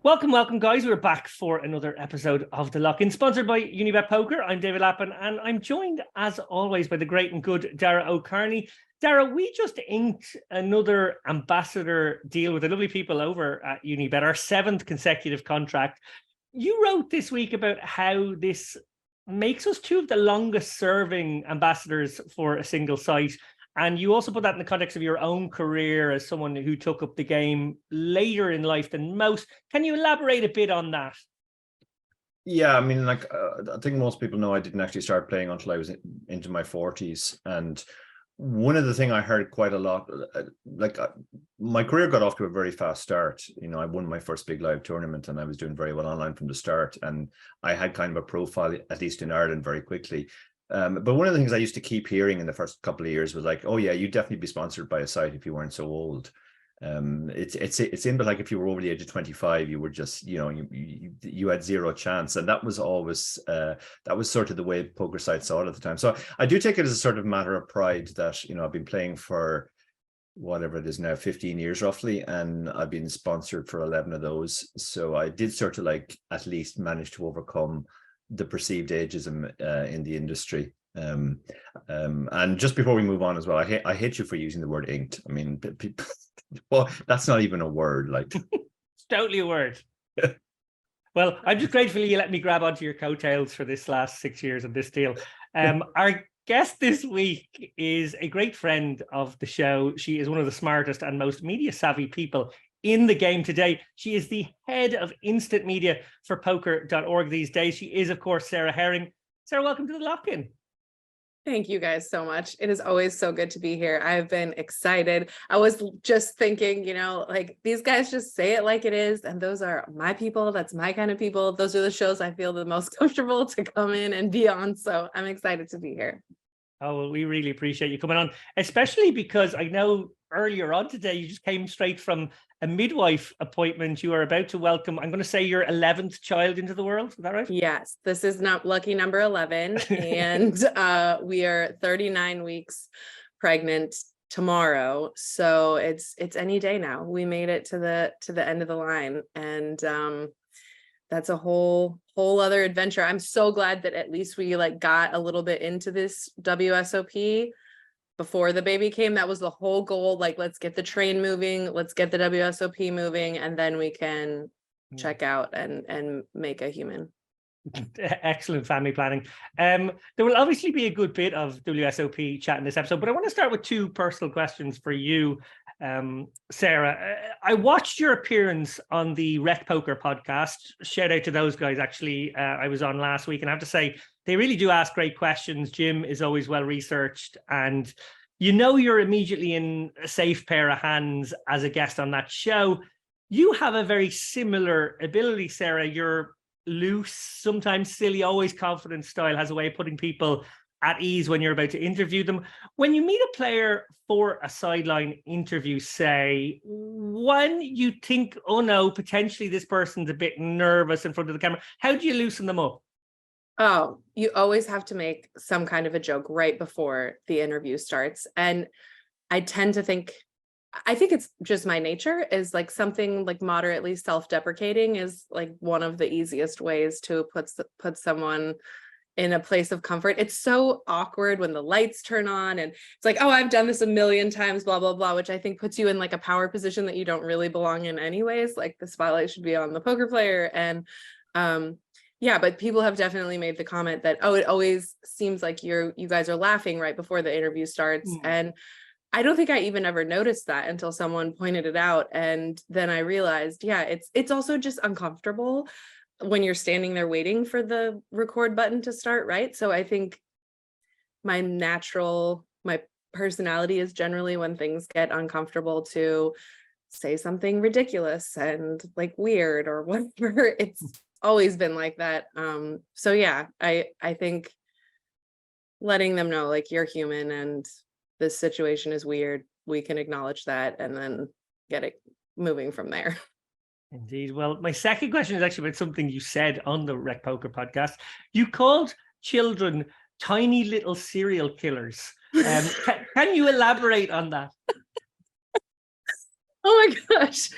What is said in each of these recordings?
Welcome, guys. We're back for another episode of The Lock-In, sponsored by Unibet Poker. I'm David Lappin, and I'm joined, as always, by the great and good Dara O'Kearney. Dara, we just inked another ambassador deal with the lovely people over at Unibet, our 7th consecutive contract. You wrote this week about how this makes us two of the longest-serving ambassadors for a single site. And you also put that in the context of your own career as someone who took up the game later in life than most. Can you elaborate a bit on that? Yeah, I mean, I think most people know I didn't actually start playing until I was into my 40s. And one of the things I heard quite a lot, my career got off to a very fast start. You know, I won my first big live tournament and I was doing very well online from the start. And I had kind of a profile, at least in Ireland, very quickly. But one of the things I used to keep hearing in the first couple of years was like, oh yeah, you'd definitely be sponsored by a site if you weren't so old. It seemed like if you were over the age of 25, you were just, you had zero chance. And that was always, that was sort of the way poker sites saw it at the time. So I do take it as a sort of matter of pride that, I've been playing for whatever it is now, 15 years roughly, and I've been sponsored for 11 of those. So I did sort of at least manage to overcome the perceived ageism in the industry. And just before we move on as well, I hate you for using the word inked. I mean, people, well, that's not even a word. It's totally a word. Well, I'm just grateful you let me grab onto your coattails for this last 6 years of this deal. Our guest this week is a great friend of the show. She is one of the smartest and most media savvy people in the game today. She is the head of InstantMedia for poker.org these days. She is, of course, Sarah Herring. Sarah, welcome to The Lock-In. Thank you guys so much. It is always so good to be here. I've been excited. I was just thinking, these guys just say it like it is. And those are my people. That's my kind of people. Those are the shows I feel the most comfortable to come in and be on. So I'm excited to be here. Oh, well, we really appreciate you coming on, especially because I know earlier on today, you just came straight from a midwife appointment. You are about to welcome, I'm going to say, your 11th child into the world. Is that right? Yes, this is not lucky number 11. And we are 39 weeks pregnant tomorrow. So it's any day now. We made it to the end of the line. And that's a whole other adventure. I'm so glad that at least we got a little bit into this WSOP before the baby came. That was the whole goal. Let's get the train moving, let's get the WSOP moving, and then we can check out and make a human. Excellent family planning. There will obviously be a good bit of WSOP chat in this episode, but I want to start with two personal questions for you, Sarah. I watched your appearance on the Rec Poker podcast. Shout out to those guys. Actually, I was on last week, and I have to say, they really do ask great questions. Jim is always well researched, and you're immediately in a safe pair of hands as a guest on that show. You have a very similar ability, Sarah. You're loose, sometimes silly, always confident style has a way of putting people at ease when you're about to interview them. When you meet a player for a sideline interview, say, when you think, oh no, potentially this person's a bit nervous in front of the camera, how do you loosen them up? Oh, you always have to make some kind of a joke right before the interview starts. And I think it's just my nature is something moderately self-deprecating is one of the easiest ways to put someone in a place of comfort. It's so awkward when the lights turn on and it's oh, I've done this a million times, blah, blah, blah, which I think puts you in a power position that you don't really belong in anyways. The spotlight should be on the poker player. And yeah, but people have definitely made the comment that, oh, it always seems like you guys are laughing right before the interview starts. And I don't think I even ever noticed that until someone pointed it out. And then I realized, yeah, it's also just uncomfortable when you're standing there waiting for the record button to start, right? So I think my personality is generally when things get uncomfortable to say something ridiculous and weird or whatever. It's always been like that. So yeah, I think letting them know you're human and this situation is weird, we can acknowledge that and then get it moving from there. Indeed. Well, my second question is actually about something you said on the Rec Poker podcast. You called children tiny little serial killers. Can you elaborate on that? Oh my gosh.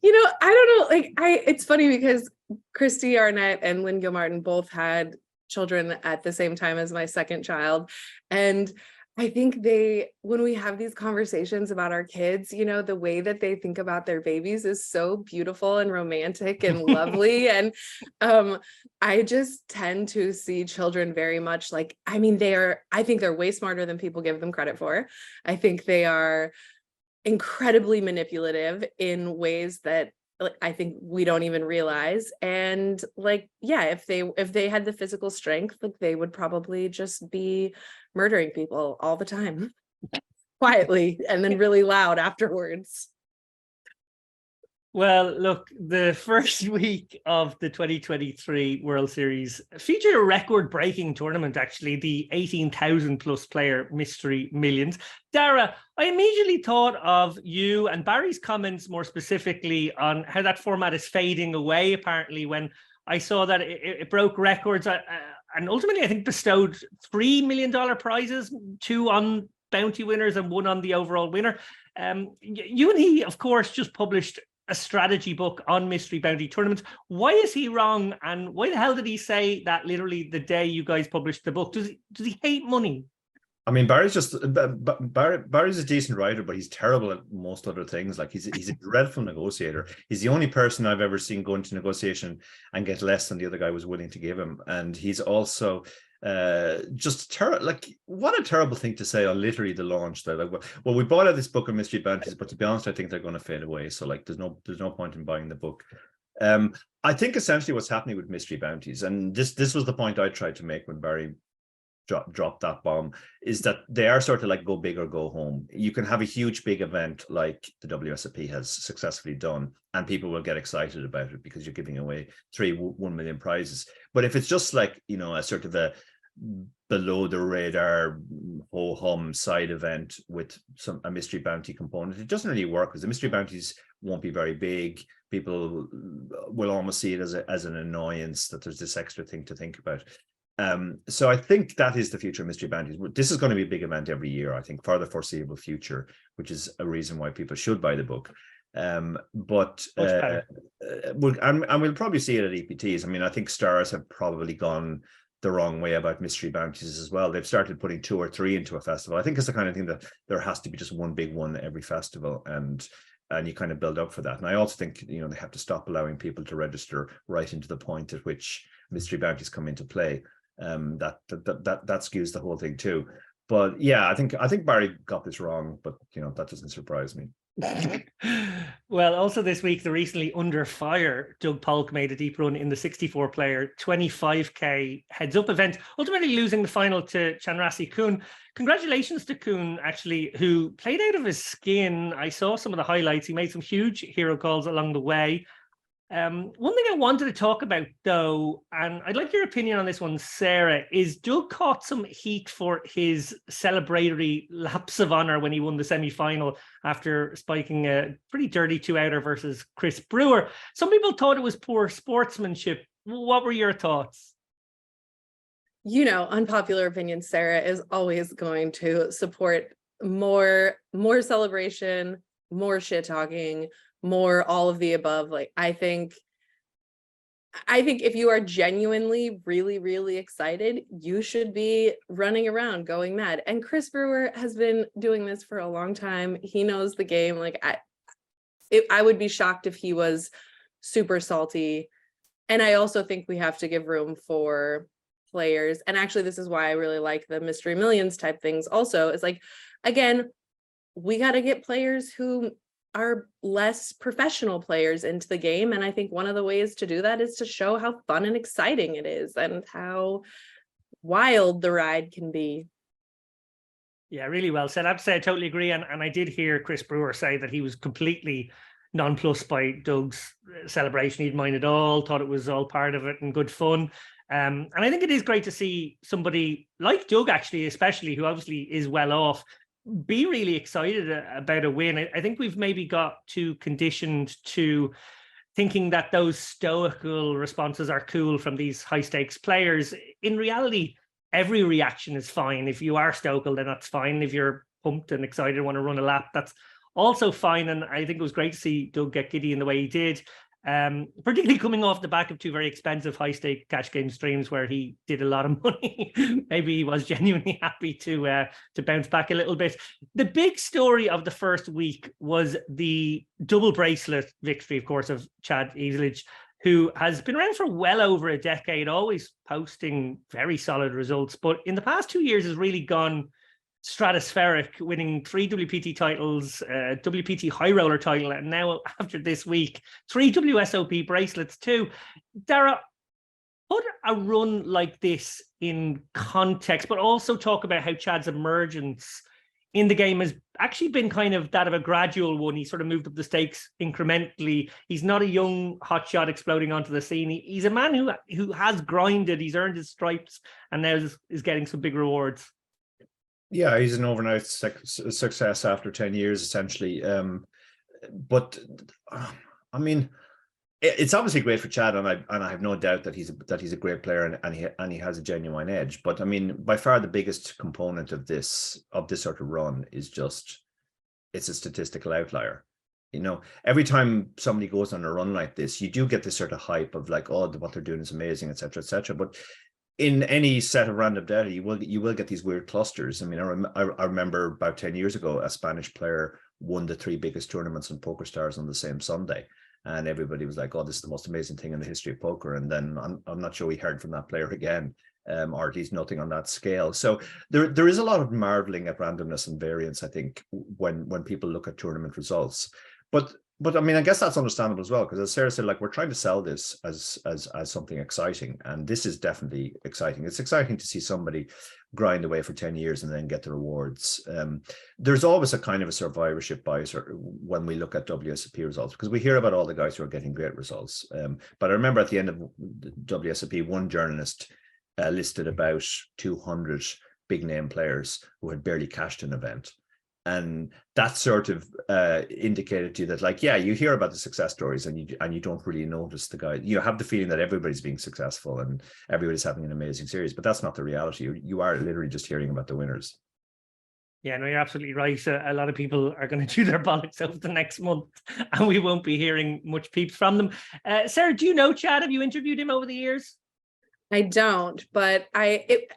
I don't know. Like, it's funny because Christy Arnett and Lynn Gilmartin both had children at the same time as my second child. And I think when we have these conversations about our kids, the way that they think about their babies is so beautiful and romantic and lovely. And I just tend to see children very much like, I think they're way smarter than people give them credit for. I think they are incredibly manipulative in ways that I think we don't even realize. And if they had the physical strength, they would probably just be murdering people all the time quietly and then really loud afterwards. Well, look, the first week of the 2023 World Series featured a record-breaking tournament, actually, the 18,000 plus player Mystery Millions. Dara, I immediately thought of you and Barry's comments more specifically on how that format is fading away, apparently, when I saw that it broke records and ultimately, I think, bestowed $3 million prizes, 2 on bounty winners and 1 on the overall winner. You and he, of course, just published a strategy book on mystery bounty tournaments. Why is he wrong? And why the hell did he say that literally the day you guys published the book? Does he hate money? I mean, Barry's a decent writer, but he's terrible at most other things. Like he's a dreadful negotiator. He's the only person I've ever seen go into negotiation and get less than the other guy was willing to give him. And he's also just terrible. Like, what a terrible thing to say on literally the launch. That well, we bought out this book of mystery bounties, but to be honest, I think they're going to fade away. So there's no point in buying the book. I think essentially what's happening with mystery bounties, and this was the point I tried to make when Barry dropped that bomb, is that they are sort of like go big or go home. You can have a huge big event like the WSOP has successfully done, and people will get excited about it because you're giving away 1 million prizes. But if it's just like, a sort of a below the radar ho-hum side event with a mystery bounty component, it doesn't really work because the mystery bounties won't be very big. People will almost see it as an annoyance that there's this extra thing to think about. So I think that is the future of mystery bounties. This is going to be a big event every year, I think, for the foreseeable future, which is a reason why people should buy the book. But we'll probably see it at EPTs. I mean, I think stars have probably gone the wrong way about mystery bounties as well. They've started putting 2 or 3 into a festival. I think it's the kind of thing that there has to be just one big one every festival, and you kind of build up for that. And I also think, they have to stop allowing people to register right into the point at which mystery bounties come into play. That skews the whole thing too. But yeah, I think Barry got this wrong, but that doesn't surprise me. Well, also this week, the recently under fire Doug Polk made a deep run in the 64-player 25k heads-up event, ultimately losing the final to Chanrasi Kuhn. Congratulations to Kuhn, actually, who played out of his skin. I saw some of the highlights. He made some huge hero calls along the way. One thing I wanted to talk about, though, and I'd like your opinion on this one, Sarah, is Doug caught some heat for his celebratory lapse of honor when he won the semi-final after spiking a pretty dirty 2-outer versus Chris Brewer. Some people thought it was poor sportsmanship. What were your thoughts? Unpopular opinion, Sarah is always going to support more celebration, more shit talking, more all of the above. Like, I think if you are genuinely really, really excited, you should be running around going mad. And Chris Brewer has been doing this for a long time. He knows the game. Like, I would be shocked if he was super salty. And I also think we have to give room for players. And actually, this is why I really like the Mystery Millions type things also. It's like, again, we got to get players who are less professional players into the game. And I think one of the ways to do that is to show how fun and exciting it is and how wild the ride can be. Yeah, really well said. I have to say, I totally agree. And I did hear Chris Brewer say that he was completely nonplussed by Doug's celebration. He didn't mind at all, thought it was all part of it and good fun. And I think it is great to see somebody like Doug, actually, especially, who obviously is well off, be really excited about a win. I think we've maybe got too conditioned to thinking that those stoical responses are cool from these high stakes players. In reality, every reaction is fine. If you are stoical, then that's fine. If you're pumped and excited, want to run a lap, that's also fine. And I think it was great to see Doug get giddy in the way he did. Particularly coming off the back of 2 very expensive high-stake cash game streams where he did a lot of money. Maybe he was genuinely happy to bounce back a little bit. The big story of the first week was the double bracelet victory, of course, of Chad Eveslage, who has been around for well over a decade, always posting very solid results, but in the past 2 years has really gone stratospheric, winning 3 WPT titles, WPT high roller title, and now after this week, 3 WSOP bracelets too. Dara, put a run like this in context, but also talk about how Chad's emergence in the game has actually been kind of that of a gradual one. He sort of moved up the stakes incrementally. He's not a young hotshot exploding onto the scene. He's a man who has grinded, he's earned his stripes, and now is getting some big rewards. Yeah, he's an overnight success after 10 years, essentially. But I mean, it's obviously great for Chad, and I have no doubt that he's a great player and he has a genuine edge. But I mean, by far the biggest component of this sort of run is just it's a statistical outlier. You know, every time somebody goes on a run like this, you do get this sort of hype of like, oh, what they're doing is amazing, etc., etc. But in any set of random data, you will get these weird clusters. I mean, I remember about 10 years ago, a Spanish player won the 3 biggest tournaments on PokerStars on the same Sunday, and everybody was like, "Oh, this is the most amazing thing in the history of poker." And then I'm not sure we heard from that player again, or at least nothing on that scale. So there is a lot of marveling at randomness and variance, I think, when people look at tournament results. But I mean, I guess that's understandable as well, because as Sarah said, like, we're trying to sell this as something exciting, and this is definitely exciting. It's exciting to see somebody grind away for 10 years and then get the rewards. There's always a kind of a survivorship bias when we look at WSOP results, because we hear about all the guys who are getting great results. But I remember at the end of WSOP, one journalist listed about 200 big name players who had barely cashed an event. And that sort of indicated to you that, like, yeah, you hear about the success stories and you don't really notice the guy. You have the feeling that everybody's being successful and everybody's having an amazing series, but that's not the reality. You are literally just hearing about the winners. Yeah, no, you're absolutely right. A lot of people are going to do their bollocks over the next month, and we won't be hearing much peeps from them. Sarah, do you know Chad? Have you interviewed him over the years? I don't, but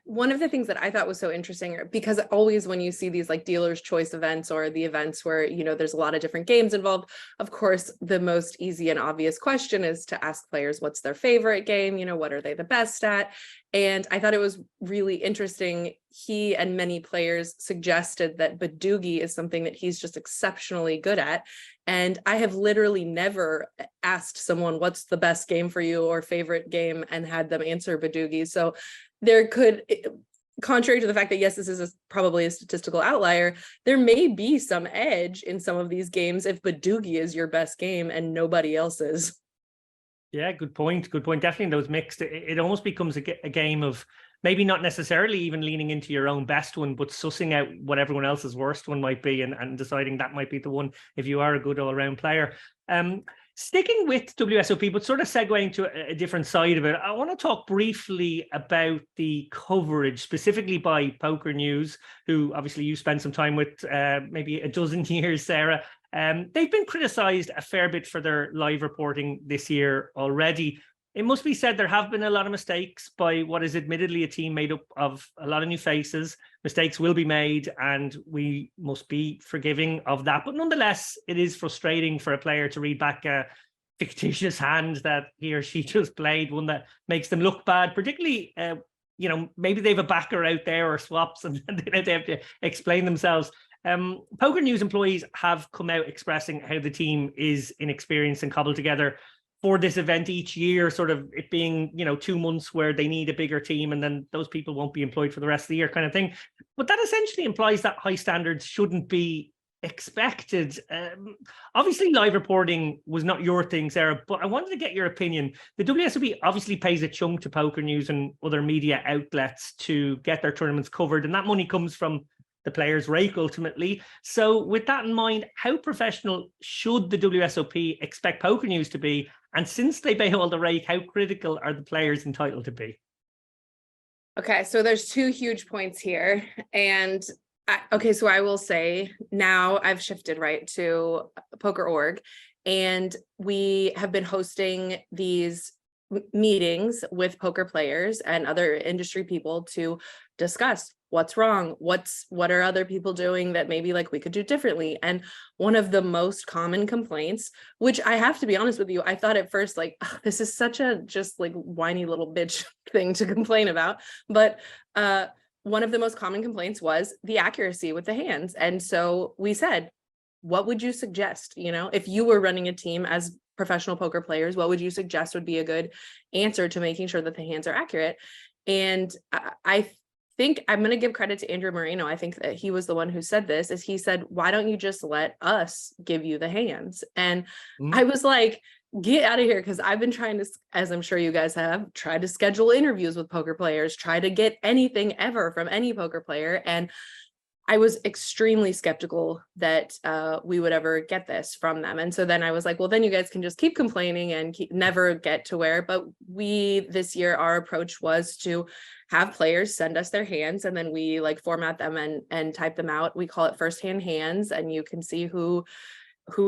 one of the things that I thought was so interesting, because always when you see these like dealer's choice events or the events where, you know, there's a lot of different games involved, of course, the most easy and obvious question is to ask players what's their favorite game, you know, what are they the best at? And I thought it was really interesting. He and many players suggested that Badoogie is something that he's just exceptionally good at. And I have literally never asked someone what's the best game for you or favorite game and had them answer Badoogie. So there could, contrary to the fact that, yes, this is probably a statistical outlier, there may be some edge in some of these games if Badoogie is your best game and nobody else's. Yeah, good point. Good point. Definitely in those mixed, it almost becomes a game of maybe not necessarily even leaning into your own best one, but sussing out what everyone else's worst one might be and deciding that might be the one if you are a good all-around player. Sticking with WSOP, but sort of segueing to a different side of it, I want to talk briefly about the coverage, specifically by Pokernews, who obviously you spent some time with, maybe a dozen years, Sarah. They've been criticised a fair bit for their live reporting this year already. It must be said there have been a lot of mistakes by what is admittedly a team made up of a lot of new faces. Mistakes will be made and we must be forgiving of that. But nonetheless, it is frustrating for a player to read back a fictitious hand that he or she just played, one that makes them look bad, particularly, you know, maybe they have a backer out there or swaps and they have to explain themselves. Pokernews employees have come out expressing how the team is inexperienced and cobbled together for this event each year, sort of it being, you know, 2 months where they need a bigger team and then those people won't be employed for the rest of the year kind of thing. But that essentially implies that high standards shouldn't be expected. Obviously, live reporting was not your thing, Sarah, but I wanted to get your opinion. The WSOP obviously pays a chunk to Pokernews and other media outlets to get their tournaments covered, and that money comes from the player's rake ultimately. So with that in mind, how professional should the WSOP expect Pokernews to be? And since they pay all the rake, how critical are the players entitled to be? Okay, so there's 2 huge points here. And Okay, so I will say now I've shifted right to Poker.org, and we have been hosting these meetings with poker players and other industry people to discuss what's wrong, what are other people doing that maybe like we could do differently. And one of the most common complaints, which I have to be honest with you, I thought at first like, oh, this is such a just like whiny little bitch thing to complain about, but one of the most common complaints was the accuracy with the hands. And so we said, what would you suggest? You know, if you were running a team as professional poker players, what would you suggest would be a good answer to making sure that the hands are accurate? And I think I'm going to give credit to Andrew Marino. I think that he was the one who said this, is he said, why don't you just let us give you the hands? And I was like, get out of here, because I've been trying to, as I'm sure you guys have, tried to schedule interviews with poker players, try to get anything ever from any poker player. And I was extremely skeptical that we would ever get this from them. And so then I was like, well, then you guys can just keep complaining and never get to where. But this year, our approach was to have players send us their hands, and then we like format them and type them out. We call it firsthand hands, and you can see who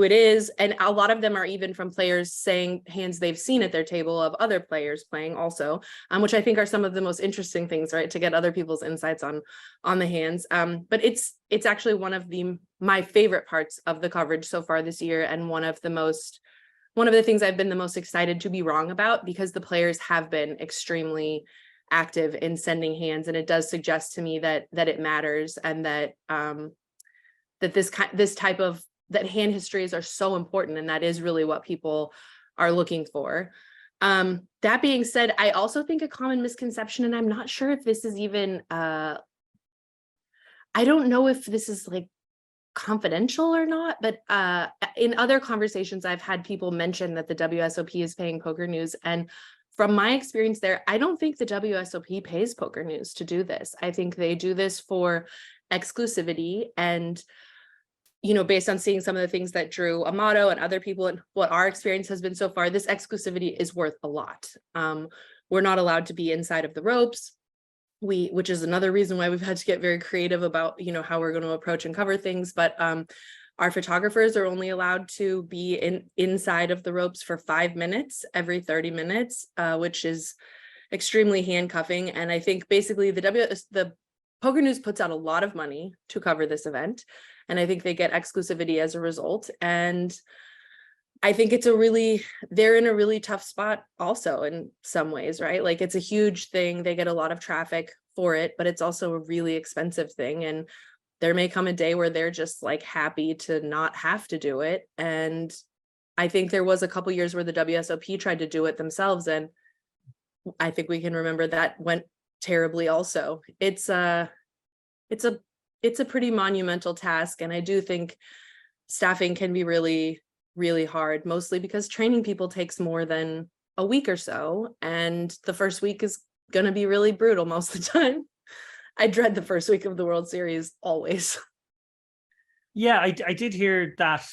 it is. And a lot of them are even from players saying hands they've seen at their table of other players playing also, which I think are some of the most interesting things, right? To get other people's insights on the hands. But it's actually one of my favorite parts of the coverage so far this year. And one of the things I've been the most excited to be wrong about, because the players have been extremely active in sending hands. And it does suggest to me that it matters, and that this type of that hand histories are so important, and that is really what people are looking for. That being said, I also think a common misconception, and I'm not sure if this is even, I don't know if this is like confidential or not, but in other conversations, I've had people mention that the WSOP is paying Poker News. And from my experience there, I don't think the WSOP pays Poker News to do this. I think they do this for exclusivity, and you know, based on seeing some of the things that Drew Amato and other people and what our experience has been so far, this exclusivity is worth a lot. We're not allowed to be inside of the ropes, which is another reason why we've had to get very creative about, you know, how we're going to approach and cover things. But our photographers are only allowed to be inside of the ropes for 5 minutes every 30 minutes, which is extremely handcuffing. And I think basically the Poker News puts out a lot of money to cover this event, and I think they get exclusivity as a result. And I think they're in a really tough spot also in some ways, right? Like, it's a huge thing. They get a lot of traffic for it, but it's also a really expensive thing. And there may come a day where they're just like happy to not have to do it. And I think there was a couple years where the WSOP tried to do it themselves, and I think we can remember that went terribly also. It's a pretty monumental task, and I do think staffing can be really, really hard, mostly because training people takes more than a week or so, and the first week is going to be really brutal most of the time. I dread the first week of the World Series always. Yeah, I did hear that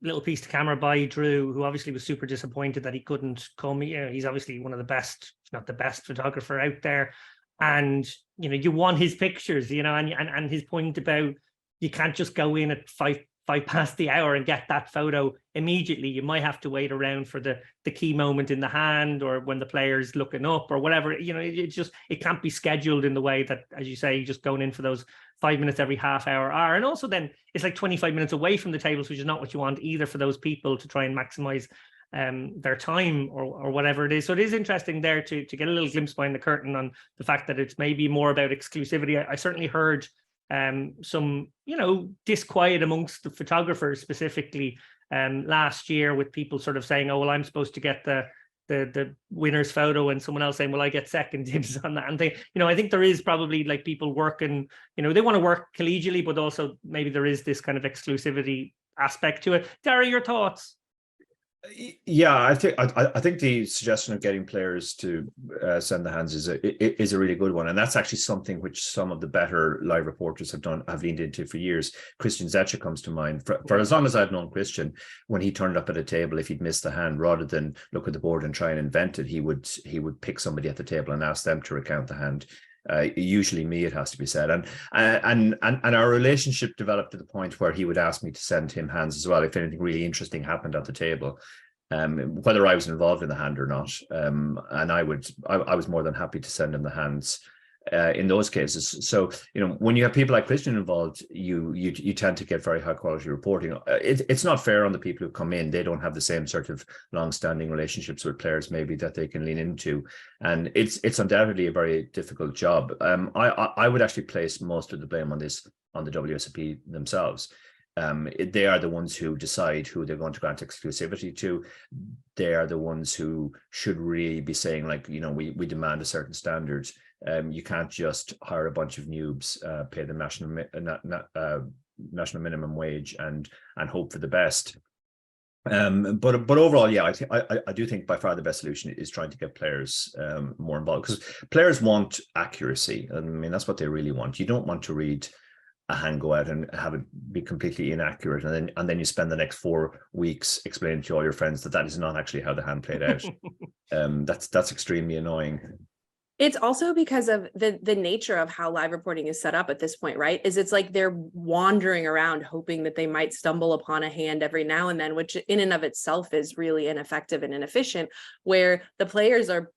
little piece to camera by Drew, who obviously was super disappointed that he couldn't come. You know, he's obviously one of the best, if not the best photographer out there. And, you know, you want his pictures, you know, and his point about you can't just go in at five past the hour and get that photo immediately. You might have to wait around for the key moment in the hand, or when the player's looking up or whatever. You know, it can't be scheduled in the way that, as you say, just going in for those 5 minutes every half hour are. And also then it's like 25 minutes away from the tables, which is not what you want either for those people to try and maximize their time or whatever it is. So it is interesting there to get a little glimpse behind the curtain on the fact that it's maybe more about exclusivity. I certainly heard some, you know, disquiet amongst the photographers specifically last year, with people sort of saying, oh, well, I'm supposed to get the winner's photo, and someone else saying, well, I get second dibs on that. And you know, I think there is probably like people working, you know, they want to work collegially, but also maybe there is this kind of exclusivity aspect to it. Dara, your thoughts? Yeah, I think the suggestion of getting players to send the hands is a really good one, and that's actually something which some of the better live reporters have leaned into for years. Christian Zetcher comes to mind. For as long as I've known Christian, when he turned up at a table, if he'd missed the hand, rather than look at the board and try and invent it, he would pick somebody at the table and ask them to recount the hand. Usually me, it has to be said. And our relationship developed to the point where he would ask me to send him hands as well if anything really interesting happened at the table, whether I was involved in the hand or not. And I was more than happy to send him the hands in those cases. So, when you have people like Christian involved, you tend to get very high quality reporting. It's not fair on the people who come in. They don't have the same sort of long-standing relationships with players maybe that they can lean into, and it's undoubtedly a very difficult job. I would actually place most of the blame on the WSOP themselves. They are the ones who decide who they're going to grant exclusivity to. They are the ones who should really be saying, like, we demand a certain standard. You can't just hire a bunch of noobs, pay them national minimum wage and hope for the best. But overall, yeah, I do think by far the best solution is trying to get players more involved, because players want accuracy. I mean, that's what they really want. You don't want to read a hand go out and have it be completely inaccurate, and then you spend the next 4 weeks explaining to all your friends that is not actually how the hand played out. That's extremely annoying. It's also because of the nature of how live reporting is set up at this point, right? It's like they're wandering around hoping that they might stumble upon a hand every now and then, which in and of itself is really ineffective and inefficient, where the players are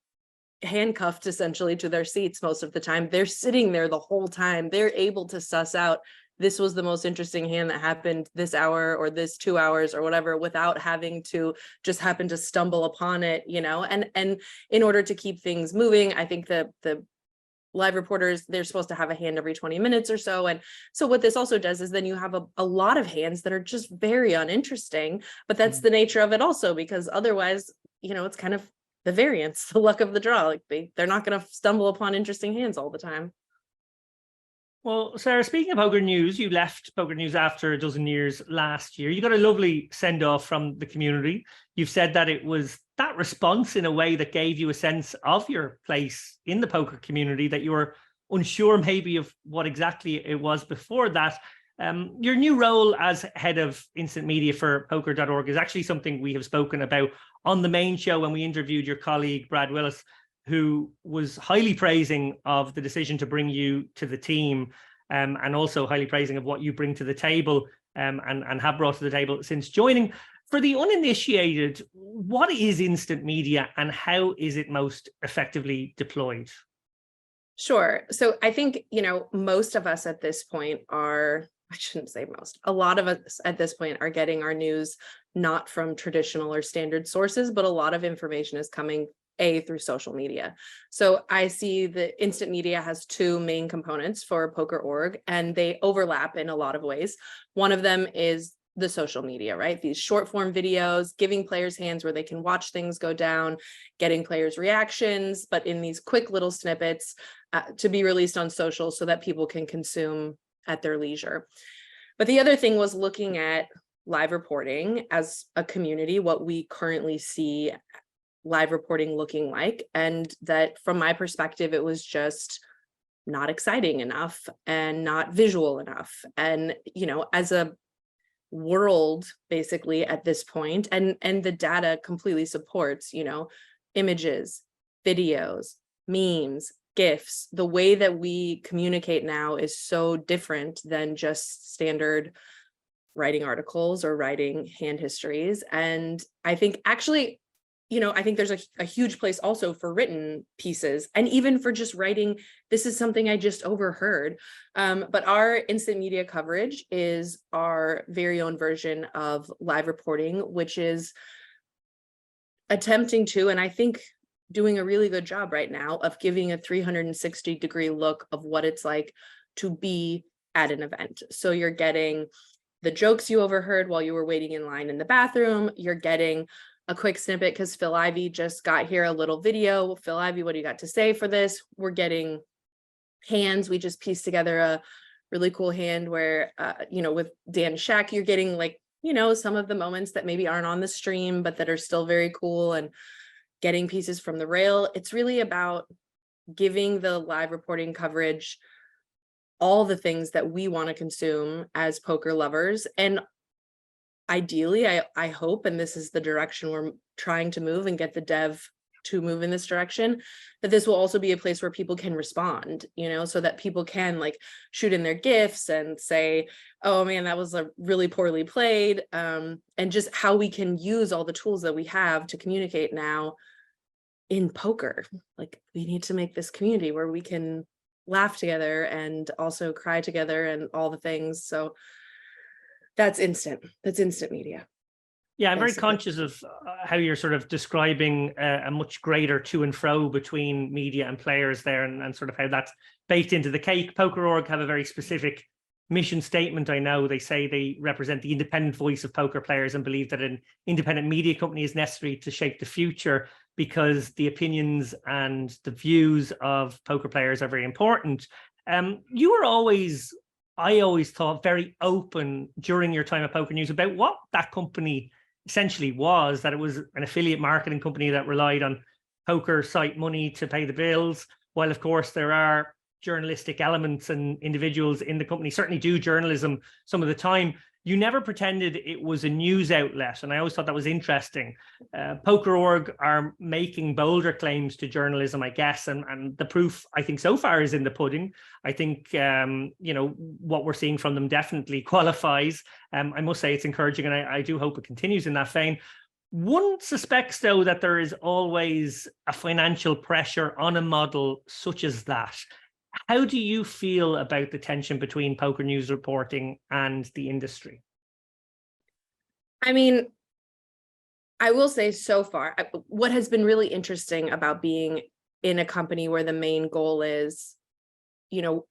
handcuffed essentially to their seats most of the time. They're sitting there the whole time. They're able to suss out, this was the most interesting hand that happened this hour or this 2 hours or whatever, without having to just happen to stumble upon it, and in order to keep things moving, I think the live reporters, they're supposed to have a hand every 20 minutes or so. And so what this also does is then you have a lot of hands that are just very uninteresting, but that's the nature of it also, because otherwise, it's kind of the variance, the luck of the draw. Like they're not going to stumble upon interesting hands all the time. Well, Sarah, speaking of Poker News, you left Poker News after a dozen years last year. You got a lovely send-off from the community. You've said that it was that response in a way that gave you a sense of your place in the poker community, that you were unsure maybe of what exactly it was before that. Your new role as head of InstantMedia for poker.org is actually something we have spoken about on the main show when we interviewed your colleague, Brad Willis, who was highly praising of the decision to bring you to the team, and also highly praising of what you bring to the table, and have brought to the table since joining. For the uninitiated, what is InstantMedia and how is it most effectively deployed? Sure. So I think, most of us at this point I shouldn't say most, a lot of us at this point are getting our news not from traditional or standard sources, but a lot of information is coming through social media. So I see the InstantMedia has two main components for Poker.org, and they overlap in a lot of ways. One of them is the social media, right? These short form videos, giving players hands where they can watch things go down, getting players reactions, but in these quick little snippets to be released on social so that people can consume at their leisure. But the other thing was looking at live reporting as a community, what we currently see live reporting looking like, and that from my perspective, it was just not exciting enough and not visual enough. And, as a world, basically at this point, and the data completely supports, images, videos, memes, GIFs, the way that we communicate now is so different than just standard writing articles or writing hand histories. And I think actually, I think there's a huge place also for written pieces, and even for just writing. This is something I just overheard. But our InstantMedia coverage is our very own version of live reporting, which is attempting to, and I think doing a really good job right now of giving a 360-degree look of what it's like to be at an event. So you're getting the jokes you overheard while you were waiting in line in the bathroom. You're getting a quick snippet because Phil Ivey just got here, a little video. Phil Ivey, what do you got to say for this? We're getting hands. We just pieced together a really cool hand where, with Dan Shack, you're getting some of the moments that maybe aren't on the stream, but that are still very cool, and getting pieces from the rail. It's really about giving the live reporting coverage all the things that we want to consume as poker lovers. And ideally, I hope, and this is the direction we're trying to move and get the dev to move in this direction, that this will also be a place where people can respond, you know, so that people can like shoot in their gifts and say, oh man, that was a really poorly played, and just how we can use all the tools that we have to communicate now in poker. Like, we need to make this community where we can laugh together and also cry together and all the things. So that's instant media. Yeah, I'm very basically. conscious of how you're sort of describing a much greater to and fro between media and players there, and sort of how that's baked into the cake. Poker.org have a very specific mission statement. I know they say they represent the independent voice of poker players and believe that an independent media company is necessary to shape the future, because the opinions and the views of poker players are very important. You were always, I always thought, very open during your time at Poker News about what that company essentially was, that it was an affiliate marketing company that relied on poker site money to pay the bills, while of course there are journalistic elements and individuals in the company certainly do journalism some of the time. You never pretended it was a news outlet, and I always thought that was interesting. Poker.org are making bolder claims to journalism, I guess, and the proof, I think, so far is in the pudding. I think, you know, what we're seeing from them definitely qualifies. I must say it's encouraging, and I do hope it continues in that vein. One suspects, though, that there is always a financial pressure on a model such as that. How do you feel about the tension between Poker News reporting and the industry? I mean, I will say so far, what has been really interesting about being in a company where the main goal is, you know,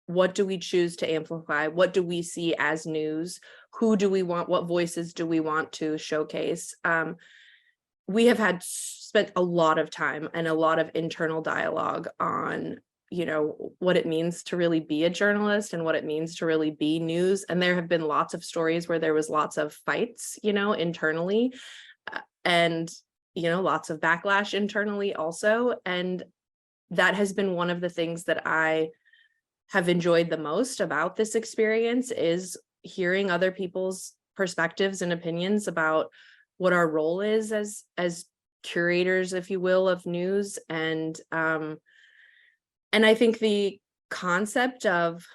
what do we choose to amplify? What do we see as news? Who do we want? What voices do we want to showcase? We have spent a lot of time and a lot of internal dialogue on, you know, what it means to really be a journalist and what it means to really be news. And there have been lots of stories where there was lots of fights, you know, internally, and, you know, lots of backlash internally also. And that has been one of the things that I have enjoyed the most about this experience, is hearing other people's perspectives and opinions about what our role is as curators, if you will, of news. And I think the concept of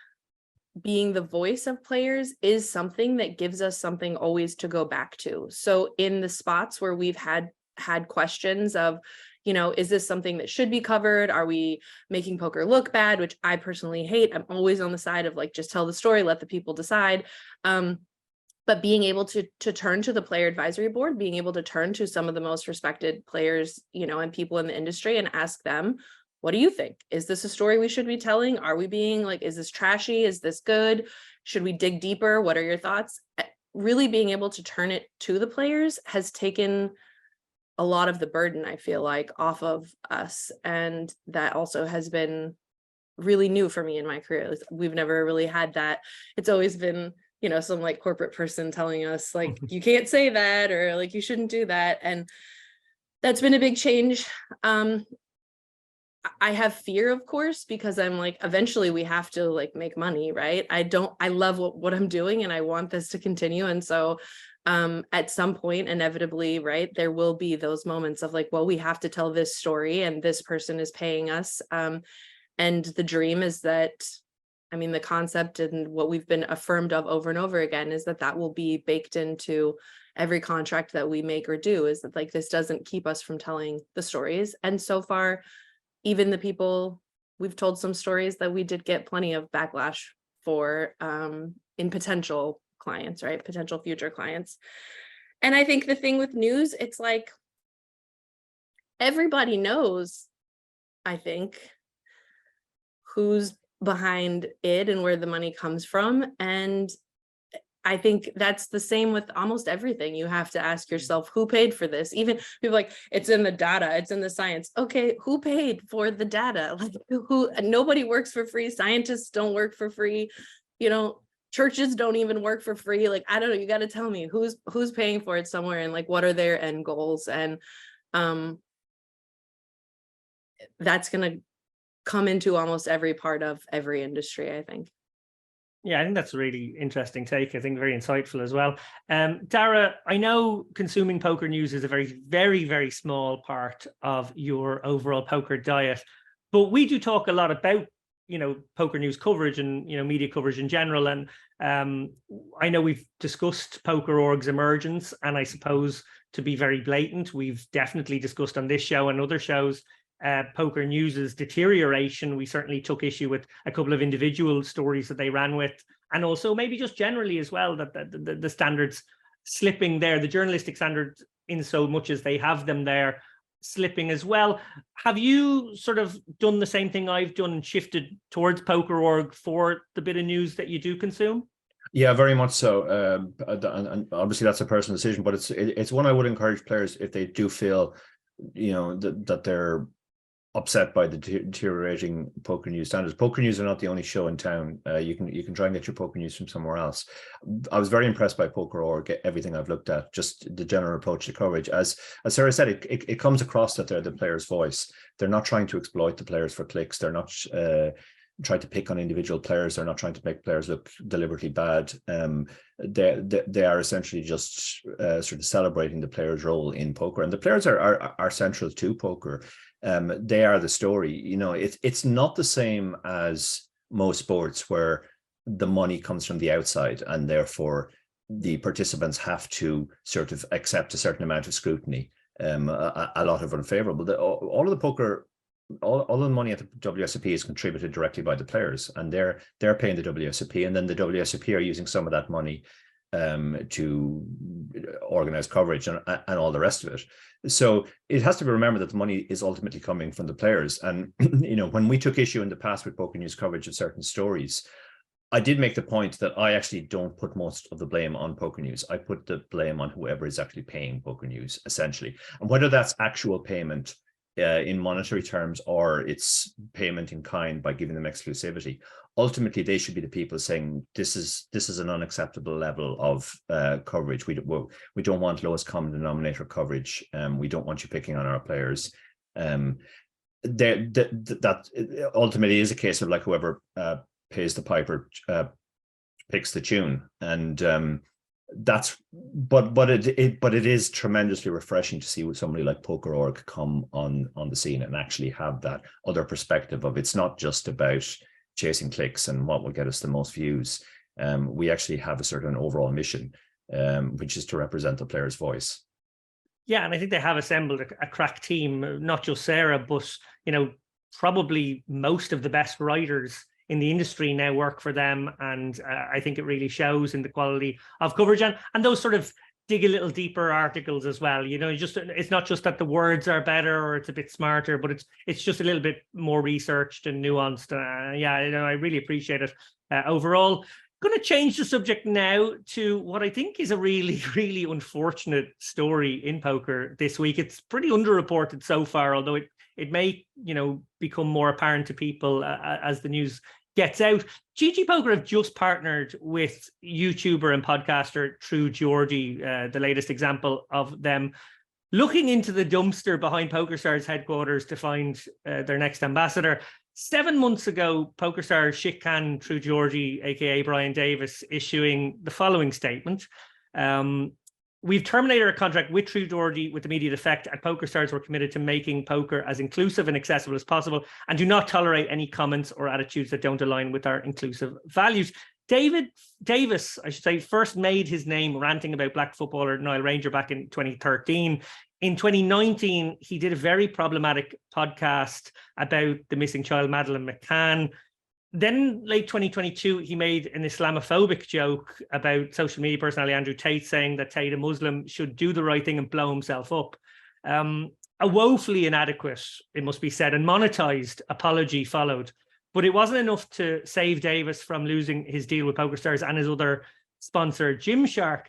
being the voice of players is something that gives us something always to go back to. So in the spots where we've had questions of, you know, is this something that should be covered? Are we making poker look bad? Which I personally hate. I'm always on the side of like, just tell the story, let the people decide. But being able to turn to the player advisory board, being able to turn to some of the most respected players, you know, and people in the industry and ask them, what do you think? Is this a story we should be telling? Are we being like, is this trashy? Is this good? Should we dig deeper? What are your thoughts? Really being able to turn it to the players has taken a lot of the burden, I feel like, off of us. And that also has been really new for me in my career. We've never really had that. It's always been, you know, some like corporate person telling us like, you can't say that, or like, you shouldn't do that. And that's been a big change. I have fear, of course, because I'm like, eventually we have to like make money, right? I love what I'm doing and I want this to continue. And so at some point, inevitably, right, there will be those moments of like, well, we have to tell this story and this person is paying us. And the dream is that, I mean, the concept and what we've been affirmed of over and over again is that will be baked into every contract that we make or do, is that like, this doesn't keep us from telling the stories. And so far, even the people, we've told some stories that we did get plenty of backlash for in potential clients, right? Potential future clients. And I think the thing with news, it's like, everybody knows, I think, who's behind it and where the money comes from. And I think that's the same with almost everything. You have to ask yourself, who paid for this? Even people like, it's in the data, it's in the science. Okay, who paid for the data? Like, who? Nobody works for free. Scientists don't work for free. You know, churches don't even work for free. Like, I don't know, you got to tell me who's paying for it somewhere, and like, what are their end goals? And that's going to come into almost every part of every industry, I think. Yeah, I think that's a really interesting take. I think very insightful as well. Dara, I know consuming poker news is a very, very, very small part of your overall poker diet, but we do talk a lot about, poker news coverage and, media coverage in general. And I know we've discussed Poker.org's emergence, and I suppose to be very blatant, we've definitely discussed on this show and other shows Poker News's deterioration. We certainly took issue with a couple of individual stories that they ran with, and also maybe just generally as well that the standards slipping there, the journalistic standards in so much as they have them there, slipping as well. Have you sort of done the same thing I've done and shifted towards Poker.org for the bit of news that you do consume? Yeah, very much so. And obviously that's a personal decision, but it's one I would encourage players if they do feel, that they're upset by the deteriorating poker news standards. Poker News are not the only show in town. You can try and get your poker news from somewhere else. I was very impressed by Poker.org, everything I've looked at, just the general approach to coverage. As Sarah said, it comes across that they're the player's voice. They're not trying to exploit the players for clicks. They're not trying to pick on individual players. They're not trying to make players look deliberately bad. They are essentially just sort of celebrating the player's role in poker, and the players are central to poker. They are the story. It's not the same as most sports where the money comes from the outside and therefore the participants have to sort of accept a certain amount of scrutiny, a lot of unfavorable. All of the poker, all of the money at the WSOP is contributed directly by the players, and they're paying the WSOP, and then the WSOP are using some of that money to organize coverage and all the rest of it. So it has to be remembered that the money is ultimately coming from the players. And when we took issue in the past with Poker News coverage of certain stories, I did make the point that I actually don't put most of the blame on Poker News. I put the blame on whoever is actually paying Poker News, essentially. And whether that's actual payment in monetary terms or it's payment in kind by giving them exclusivity, ultimately they should be the people saying this is an unacceptable level of coverage. We don't want lowest common denominator coverage. We don't want you picking on our players. That ultimately is a case of like whoever pays the piper picks the tune, and but it is tremendously refreshing to see somebody like Poker.org come on the scene and actually have that other perspective of it's not just about chasing clicks and what will get us the most views. We actually have a certain overall mission, which is to represent the player's voice. Yeah, and I think they have assembled a crack team, not just Sarah, but probably most of the best writers in the industry now work for them, and I think it really shows in the quality of coverage and those sort of dig a little deeper articles as well. It's not just that the words are better or it's a bit smarter, but it's just a little bit more researched and nuanced. I really appreciate it. Overall, going to change the subject now to what I think is a really, really unfortunate story in poker this week. It's pretty underreported so far, although it may, become more apparent to people as the news gets out. GGPoker have just partnered with YouTuber and podcaster True Geordie, the latest example of them looking into the dumpster behind PokerStars headquarters to find their next ambassador. 7 months ago, PokerStars shit can True Geordie, aka Brian Davis, issuing the following statement. We've terminated our contract with True Geordie with immediate effect. At PokerStars, we're committed to making poker as inclusive and accessible as possible and do not tolerate any comments or attitudes that don't align with our inclusive values. Davis, I should say, first made his name ranting about black footballer Niall Ranger back in 2013. In 2019, he did a very problematic podcast about the missing child, Madeleine McCann. Then late 2022, he made an Islamophobic joke about social media personality Andrew Tate, saying that Tate, a Muslim, should do the right thing and blow himself up. A woefully inadequate, it must be said, and monetized apology followed. But it wasn't enough to save Davis from losing his deal with PokerStars and his other sponsor, Gymshark.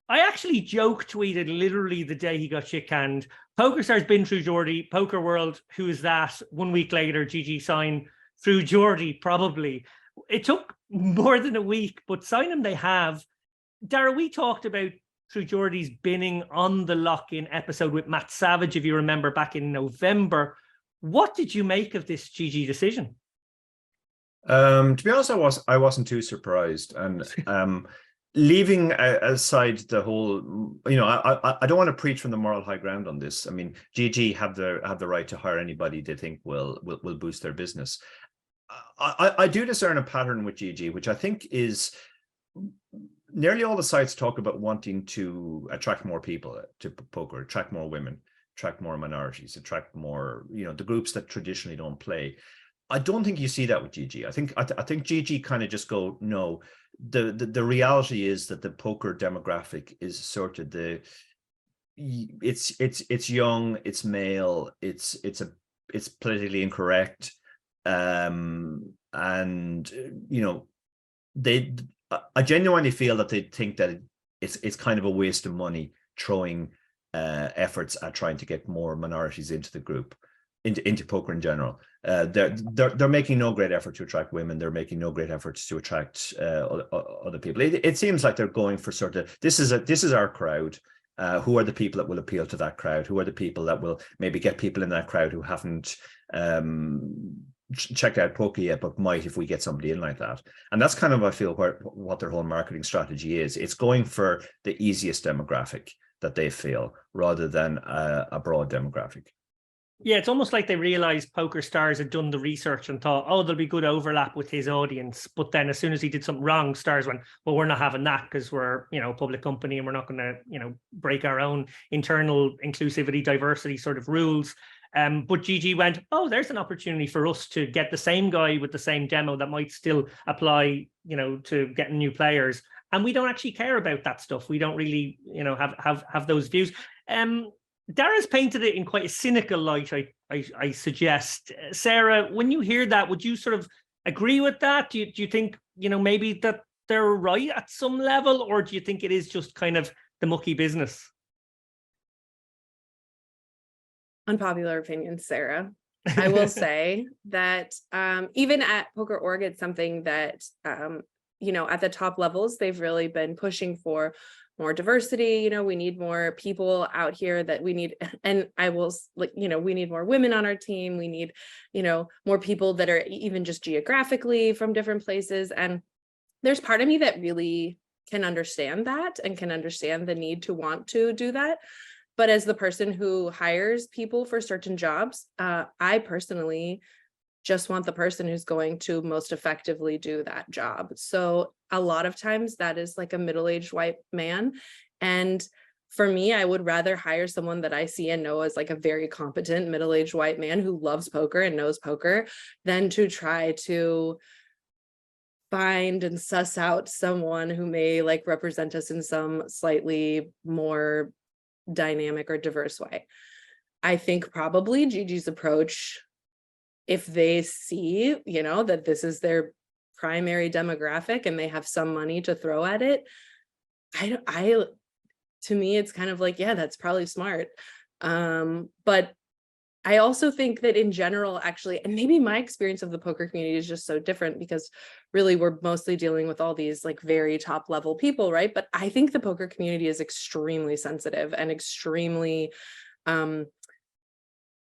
I actually joke tweeted literally the day he got shit canned. PokerStars bin True Geordie, Poker World, who is that? 1 week later, GG sign True Geordie, probably. It took more than a week, but sign him they have. Dara, we talked about True Geordie's binning on the lock-in episode with Matt Savage, if you remember, back in November. What did you make of this GG decision? To be honest, I wasn't too surprised, and leaving aside the whole, I don't want to preach from the moral high ground on this. I mean, GG have the right to hire anybody they think will boost their business. I do discern a pattern with GG, which I think is nearly all the sites talk about wanting to attract more people to poker, attract more women, attract more minorities, attract more, the groups that traditionally don't play. I don't think you see that with GG. I think GG kind of just go, no, the reality is that the poker demographic is sort of it's young, it's male, it's politically incorrect. And I genuinely feel that they think that it's kind of a waste of money throwing efforts at trying to get more minorities into the group, into poker in general. They're making no great effort to attract women. They're making no great efforts to attract other people. It seems like they're going for sort of, this is our crowd. Who are the people that will appeal to that crowd? Who are the people that will maybe get people in that crowd who haven't checked out poker yet, but might if we get somebody in like that? And that's kind of, I feel, what their whole marketing strategy is. It's going for the easiest demographic that they feel, rather than a broad demographic. Yeah, it's almost like they realized Poker Stars had done the research and thought, oh, there'll be good overlap with his audience. But then as soon as he did something wrong, Stars went, well, we're not having that because we're, a public company and we're not going to, break our own internal inclusivity, diversity sort of rules. But GG went, oh, there's an opportunity for us to get the same guy with the same demo that might still apply, to getting new players. And we don't actually care about that stuff. We don't really, have those views. Dara's painted it in quite a cynical light, I suggest. Sarah, when you hear that, would you sort of agree with that? Do you think, maybe that they're right at some level, or do you think it is just kind of the mucky business? Unpopular opinion, Sarah. I will say that even at Poker.org, it's something that, at the top levels, they've really been pushing for more diversity. We need more people out here that we need. And I will, we need more women on our team. We need, more people that are even just geographically from different places. And there's part of me that really can understand that and can understand the need to want to do that. But as the person who hires people for certain jobs, I personally just want the person who's going to most effectively do that job. So a lot of times that is like a middle-aged white man. And for me, I would rather hire someone that I see and know as like a very competent middle-aged white man who loves poker and knows poker than to try to find and suss out someone who may like represent us in some slightly more dynamic or diverse way. I think probably GG's approach, if they see, that this is their primary demographic and they have some money to throw at it, to me, it's kind of like, yeah, that's probably smart. But I also think that in general, actually, and maybe my experience of the poker community is just so different because really we're mostly dealing with all these like very top level people, right? But I think the poker community is extremely sensitive and extremely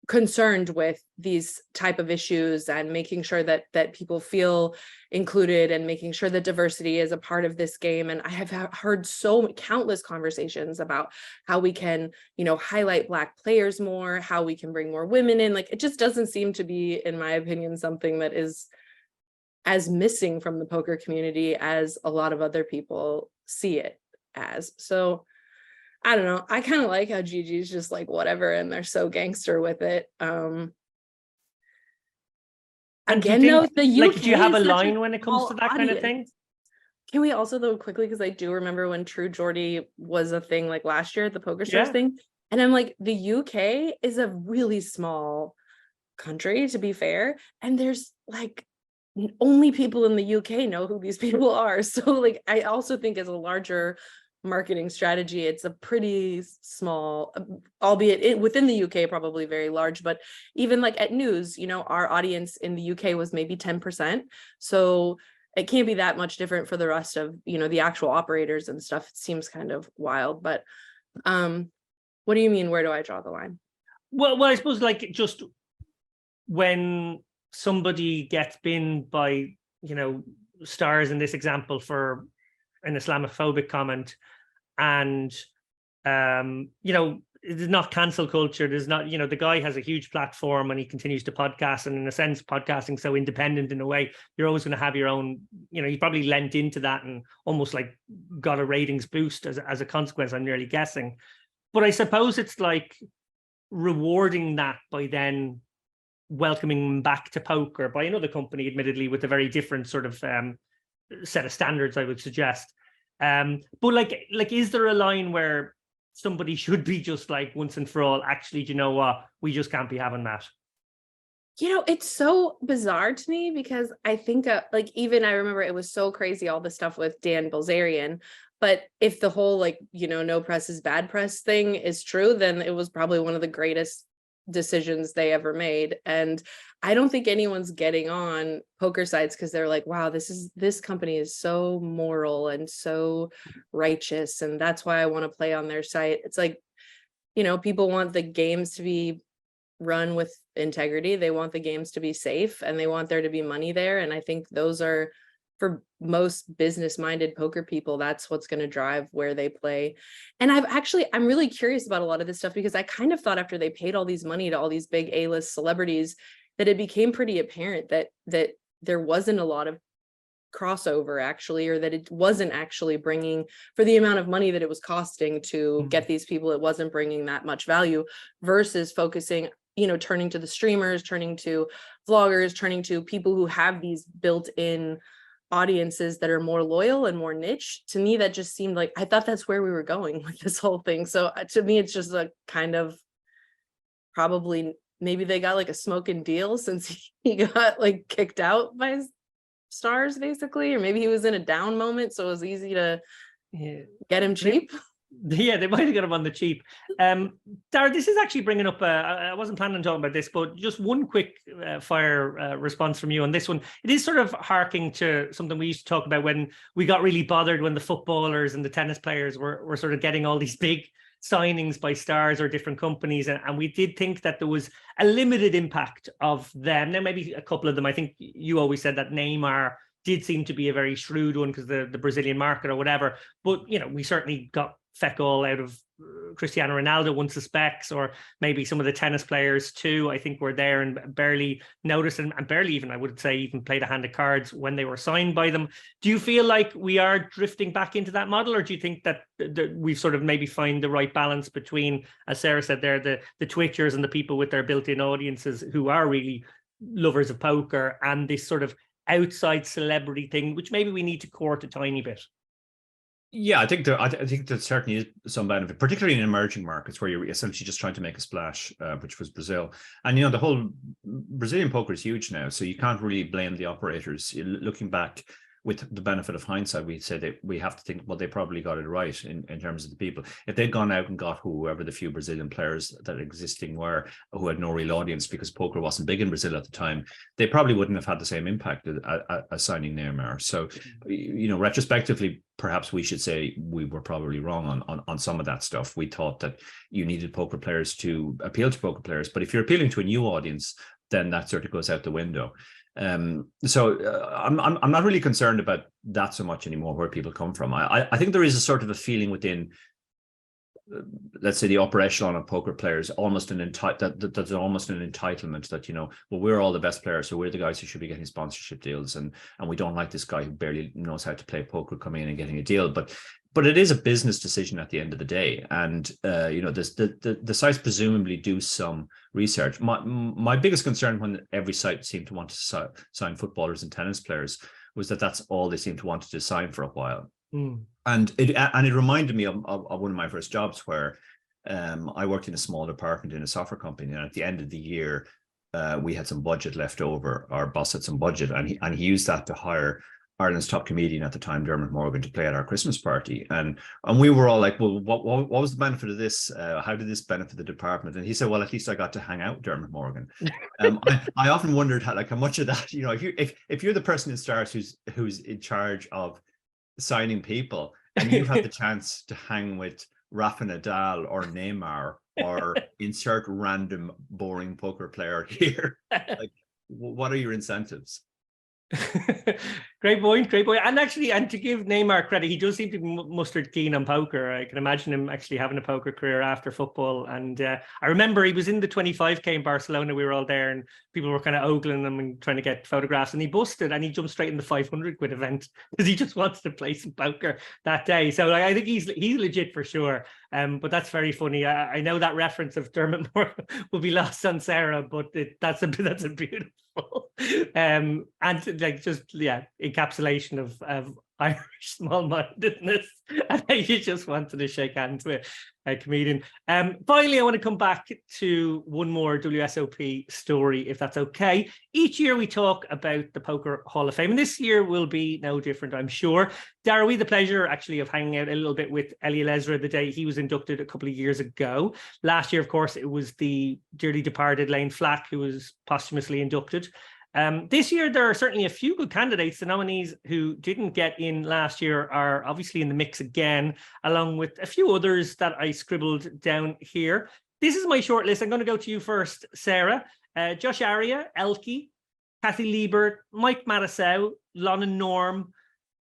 concerned with these type of issues and making sure that people feel included and making sure that diversity is a part of this game. And I have heard countless conversations about how we can, highlight Black players more, how we can bring more women in. Like, it just doesn't seem to be, in my opinion, something that is as missing from the poker community as a lot of other people see it as. So I don't know. I kind of like how GG's just like whatever, and they're so gangster with it. Again, though, the UK, do you have a line when it comes to that kind of thing? Can we also, though, quickly, because I do remember when True Geordie was a thing like last year at the Poker Stars thing, and I'm like, the UK is a really small country, to be fair, and there's like only people in the UK know who these people are. So like, I also think as a larger marketing strategy, it's a pretty small, albeit within the UK probably very large, but even like at news, our audience in the UK was maybe 10%, so it can't be that much different for the rest of the actual operators and stuff. It seems kind of wild. But what do you mean, where do I draw the line? Well, I suppose like just when somebody gets binned by stars in this example for an Islamophobic comment, and it is not cancel culture. There's not, the guy has a huge platform and he continues to podcast. And in a sense, podcasting so independent in a way, you're always going to have your own, he probably lent into that and almost like got a ratings boost as a consequence, I'm nearly guessing. But I suppose it's like rewarding that by then welcoming them back to poker by another company, admittedly, with a very different sort of set of standards, I would suggest. But like, is there a line where somebody should be just like once and for all, actually, do you know what? We just can't be having that. It's so bizarre to me because I think even I remember it was so crazy, all the stuff with Dan Bilzerian. But if the whole no press is bad press thing is true, then it was probably one of the greatest decisions they ever made. And I don't think anyone's getting on poker sites because they're like, wow, this company is so moral and so righteous, and that's why I want to play on their site. It's like, people want the games to be run with integrity, they want the games to be safe, and they want there to be money there. And I think those are, for most business-minded poker people, that's what's going to drive where they play. And I'm really curious about a lot of this stuff because I kind of thought after they paid all these money to all these big A-list celebrities that it became pretty apparent that there wasn't a lot of crossover actually, or that it wasn't actually bringing, for the amount of money that it was costing to get these people, it wasn't bringing that much value, versus focusing, turning to the streamers, turning to vloggers, turning to people who have these built-in audiences that are more loyal and more niche. To me, that just seemed like, I thought that's where we were going with this whole thing. So to me, it's just a kind of, probably maybe they got like a smoking deal since he got like kicked out by stars basically, or maybe he was in a down moment, so it was easy to get him cheap. Yeah, they might have got him on the cheap. Dara, this is actually bringing up, I wasn't planning on talking about this, but just one quick fire response from you on this one. It is sort of harking to something we used to talk about when we got really bothered when the footballers and the tennis players were sort of getting all these big signings by stars or different companies. And we did think that there was a limited impact of them. Now, maybe a couple of them, I think you always said that Neymar did seem to be a very shrewd one because the Brazilian market or whatever. But, we certainly got feck all out of Cristiano Ronaldo, one suspects, or maybe some of the tennis players too, I think were there and barely noticed and barely even, I would say, even played a hand of cards when they were signed by them. Do you feel like we are drifting back into that model, or do you think that we've sort of maybe find the right balance between, as Sarah said there, the Twitchers and the people with their built-in audiences who are really lovers of poker, and this sort of outside celebrity thing, which maybe we need to court a tiny bit? Yeah, I think there certainly is some benefit, particularly in emerging markets where you're essentially just trying to make a splash, which was Brazil. And, the whole Brazilian poker is huge now, so you can't really blame the operators. Looking back with the benefit of hindsight, we'd say that we have to think, well, they probably got it right in terms of the people. If they'd gone out and got whoever the few Brazilian players that existing were, who had no real audience because poker wasn't big in Brazil at the time, they probably wouldn't have had the same impact as signing Neymar. So, retrospectively, perhaps we should say we were probably wrong on some of that stuff. We thought that you needed poker players to appeal to poker players, but if you're appealing to a new audience, then that sort of goes out the window. So I'm not really concerned about that so much anymore, where people come from. I think there is a sort of a feeling within, let's say, the upper echelon of poker players, almost that's almost an entitlement that, well, we're all the best players, so we're the guys who should be getting sponsorship deals, and we don't like this guy who barely knows how to play poker coming in and getting a deal. But it is a business decision at the end of the day, and the sites presumably do some research. My biggest concern when every site seemed to want to sign footballers and tennis players was that that's all they seemed to want to sign for a while. And it reminded me of one of my first jobs where I worked in a small department in a software company, and at the end of the year we had some budget left over. Our boss had some budget, and he used that to hire Ireland's top comedian at the time, Dermot Morgan, to play at our Christmas party. And we were all like, well, what was the benefit of this? How did this benefit the department? And he said, well, at least I got to hang out with Dermot Morgan. I often wondered how much of that, if you're the person in Stars who's in charge of signing people, and you have the chance to hang with Rafa Nadal or Neymar or insert random boring poker player here, like, what are your incentives? Great point, great point. And actually, and to give Neymar credit, he does seem to be mustard keen on poker. I can imagine him actually having a poker career after football. And I remember he was in the 25K in Barcelona. We were all there and people were kind of ogling him and trying to get photographs. And he busted and he jumped straight in the 500 quid event because he just wants to play some poker that day. So like, I think he's legit for sure. But that's very funny. I know that reference of Dermot Moore will be lost on Sarah, but that's a beautiful. And like just encapsulation of Irish small-mindedness. I think you just wanted to shake hands with a comedian. Finally, I want to come back to one more WSOP story, if that's okay. Each year we talk about the Poker Hall of Fame, and this year will be no different, I'm sure. Dara, we had the pleasure actually of hanging out a little bit with Elia Lesra the day he was inducted a couple of years ago. Last year, of course, it was the dearly departed Lane Flack who was posthumously inducted. This year, there are certainly a few good candidates. The nominees who didn't get in last year are obviously in the mix again, along with a few others that I scribbled down here. This is my short list. I'm going to go to you first, Sarah. Josh Aria, Elke, Kathy Liebert, Mike Matisau, Lon and Norm,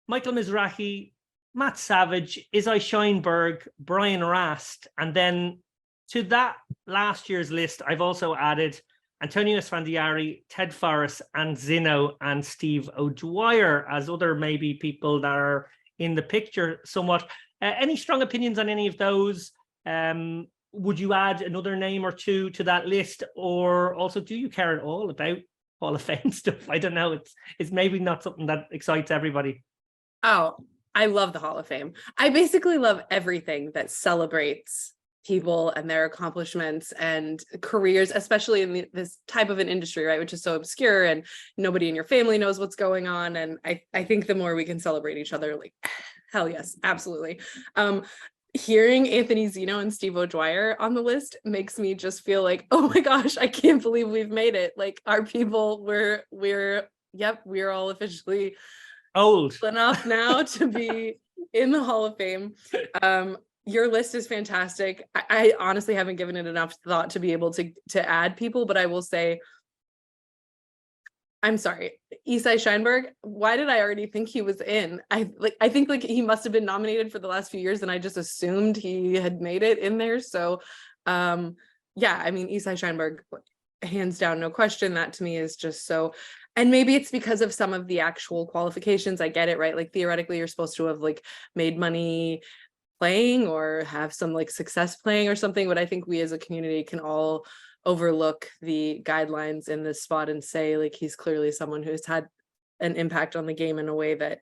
Michael Mizrahi, Matt Savage, Izai Scheinberg, Brian Rast. And then to that last year's list, I've also added Antonio Esfandiari, Ted Forrest, and Zino and Steve O'Dwyer as other maybe people that are in the picture somewhat. Any strong opinions on any of those? Would you add another name or two to that list? Or also, do you care at all about Hall of Fame stuff? I don't know. It's maybe not something that excites everybody. Oh, I love the Hall of Fame. I basically love everything that celebrates people and their accomplishments and careers, especially in this type of an industry, right, which is so obscure and nobody in your family knows what's going on. And I think the more we can celebrate each other, like, hell yes, absolutely. Hearing Anthony Zino and Steve O'Dwyer on the list makes me just feel like, oh my gosh, I can't believe we've made it. Like, our people, we're all officially old enough now to be in the Hall of Fame. Your list is fantastic. I honestly haven't given it enough thought to be able to add people, but I will say, I'm sorry, Izai Scheinberg. Why did I already think he was in? I think he must have been nominated for the last few years, and I just assumed he had made it in there. So, yeah, I mean, Izai Scheinberg, hands down, no question. That to me is just so. And maybe it's because of some of the actual qualifications. I get it, right? Like, theoretically, you're supposed to have like made money playing or have some like success playing or something, but I think we as a community can all overlook the guidelines in this spot and say, like, he's clearly someone who's had an impact on the game in a way that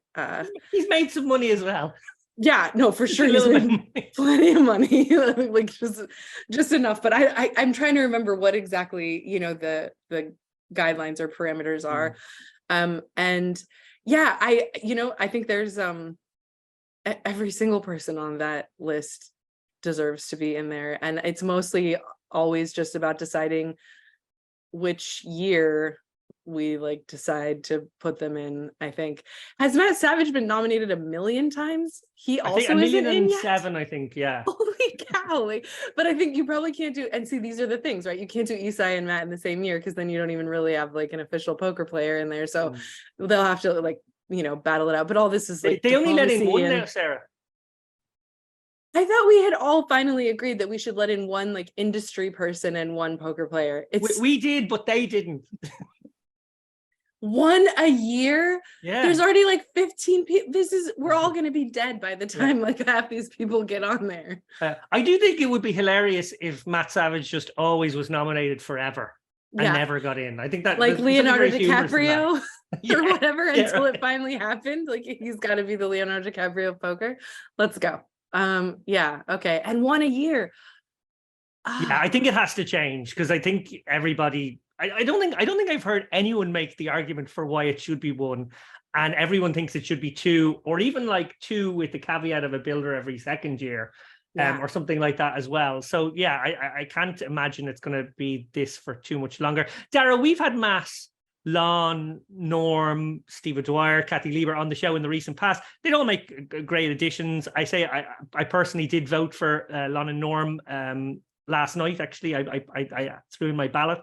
he's made some money as well. Yeah, no, for sure, he's made plenty of money, like just enough. But I'm trying to remember what exactly, you know, the guidelines or parameters are. And yeah, I think there's every single person on that list deserves to be in there, and it's mostly always just about deciding which year we like decide to put them in. I think, has Matt Savage been nominated 1 million times? He also isn't in yet? 1,000,007, I think. Yeah. Holy cow! Like, but I think you probably can't do. And see, these are the things, right? You can't do Izai and Matt in the same year because then you don't even really have like an official poker player in there. So they'll have to like, you know, battle it out. But all this is like they only let in one now, Sarah. I thought we had all finally agreed that we should let in one like industry person and one poker player. We did, but they didn't. One a year? Yeah. There's already like 15 people. We're all going to be dead by the time like half these people get on there. I do think it would be hilarious if Matt Savage just always was nominated forever and never got in. I think that like Leonardo DiCaprio or whatever until it finally happened. Like, he's got to be the Leonardo DiCaprio of poker. Let's go. Yeah, okay. And one a year. Yeah, I think it has to change because I think everybody I don't think I've heard anyone make the argument for why it should be one, and everyone thinks it should be two, or even like two with the caveat of a builder every second year. Or something like that as well. So yeah, I can't imagine it's going to be this for too much longer. Dara, we've had Mass, Lon, Norm, Steve O'Dwyer, Kathy Liebert on the show in the recent past. They don't make great additions. I personally did vote for Lon and Norm last night. Actually, I threw in my ballot.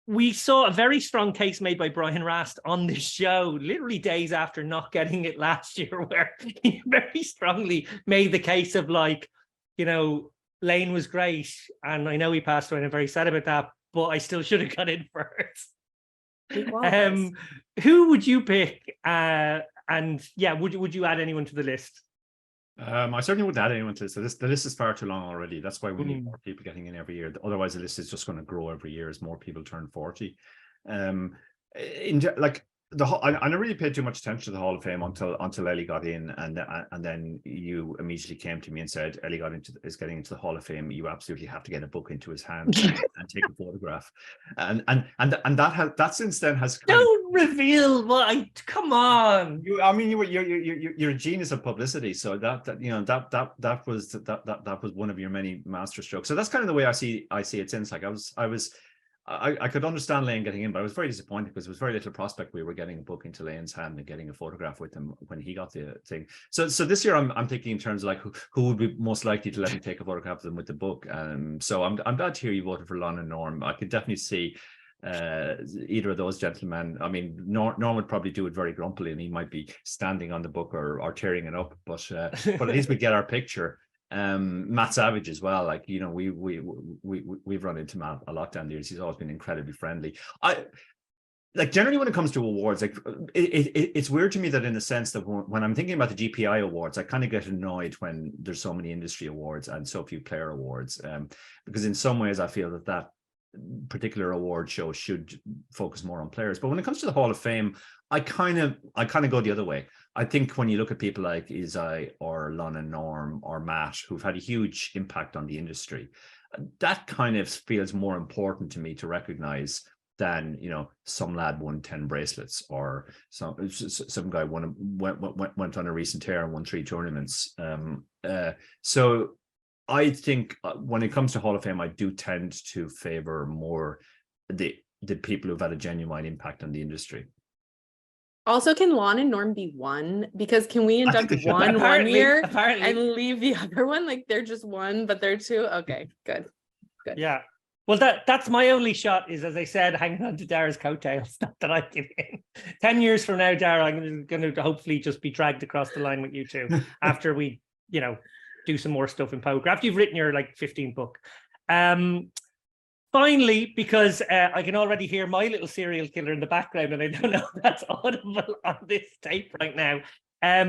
we saw a very strong case made by Brian Rast on this show, literally days after not getting it last year, where he very strongly made the case of like, you know, Lane was great, and I know he passed away and I'm very sad about that, but I still should have got in first. Who would you pick? And yeah, would you add anyone to the list? I certainly wouldn't add anyone to this. The list is far too long already. That's why we need more people getting in every year. Otherwise, the list is just going to grow every year as more people turn 40. I never really paid too much attention to the Hall of Fame until Ellie got in, and then you immediately came to me and said Ellie is getting into the Hall of Fame. You absolutely have to get a book into his hand and take a photograph, and that since then has don't reveal what come on. You're a genius of publicity, so that was one of your many master strokes. So that's kind of the way I see it since. Like I could understand Lane getting in, but I was very disappointed because there was very little prospect we were getting a book into Lane's hand and getting a photograph with him when he got the thing. So this year I'm thinking in terms of like who would be most likely to let me take a photograph of them with the book. So I'm glad to hear you voted for Lon and Norm. I could definitely see either of those gentlemen. I mean, Norm would probably do it very grumpily, and he might be standing on the book or tearing it up, but at least we get our picture. Matt Savage as well, like, you know, we've run into Matt a lot down the years. He's always been incredibly friendly. Generally when it comes to awards, like it's weird to me that in the sense that when I'm thinking about the GPI awards, I kind of get annoyed when there's so many industry awards and so few player awards, because in some ways I feel that particular award show should focus more on players. But when it comes to the Hall of Fame, I kind of go the other way. I think when you look at people like Izai or Lon and Norm or Matt, who've had a huge impact on the industry, that kind of feels more important to me to recognize than, you know, some lad won 10 bracelets or some guy went on a recent tear and won 3 tournaments. So I think when it comes to Hall of Fame, I do tend to favor more the people who've had a genuine impact on the industry. Also, can Lon and Norm be one? Because can we induct one year and leave the other one? Like they're just one, but they're two. Okay, good. Yeah. Well, that's my only shot is, as I said, hanging on to Dara's coattails. Not that I give in. 10 years from now, Dara, I'm going to hopefully just be dragged across the line with you two after we, you know, do some more stuff in poker. After you've written your like 15th book. Finally, because I can already hear my little serial killer in the background, and I don't know if that's audible on this tape right now.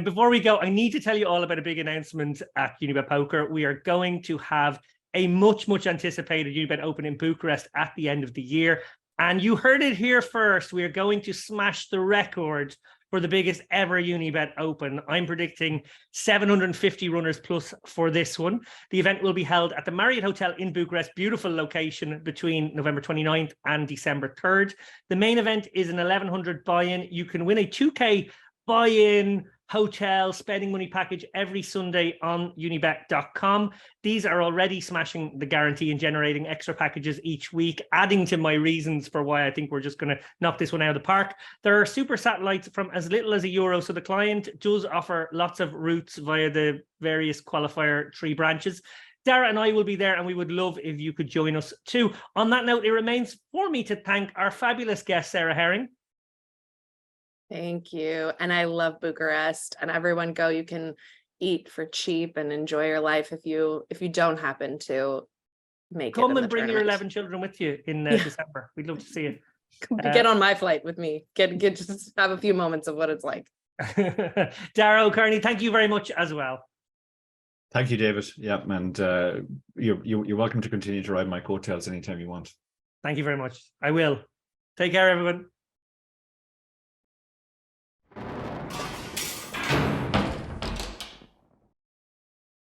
Before we go, I need to tell you all about a big announcement at Unibet Poker. We are going to have a much anticipated Unibet Open in Bucharest at the end of the year. And you heard it here first. We are going to smash the record for the biggest ever Unibet Open. I'm predicting 750 runners plus for this one. The event will be held at the Marriott Hotel in Bucharest, beautiful location, between November 29th and December 3rd. The main event is an 1100 buy-in. You can win a 2K buy-in hotel spending money package every Sunday on unibet.com. These are already smashing the guarantee and generating extra packages each week, adding to my reasons for why I think we're just going to knock this one out of the park. There are super satellites from as little as €1, so the client does offer lots of routes via the various qualifier 3 branches. Dara and I will be there, and we would love if you could join us too. On that note, it remains for me to thank our fabulous guest, Sarah Herring. Thank you. And I love Bucharest, and everyone go. You can eat for cheap and enjoy your life if you don't happen to make it. Come and bring your 11 children with you in December. We'd love to see you. Get on my flight with me. Get just have a few moments of what it's like. Dara O'Kearney, thank you very much as well. Thank you, David. Yeah, and you're welcome to continue to ride my coattails anytime you want. Thank you very much. I will. Take care, everyone.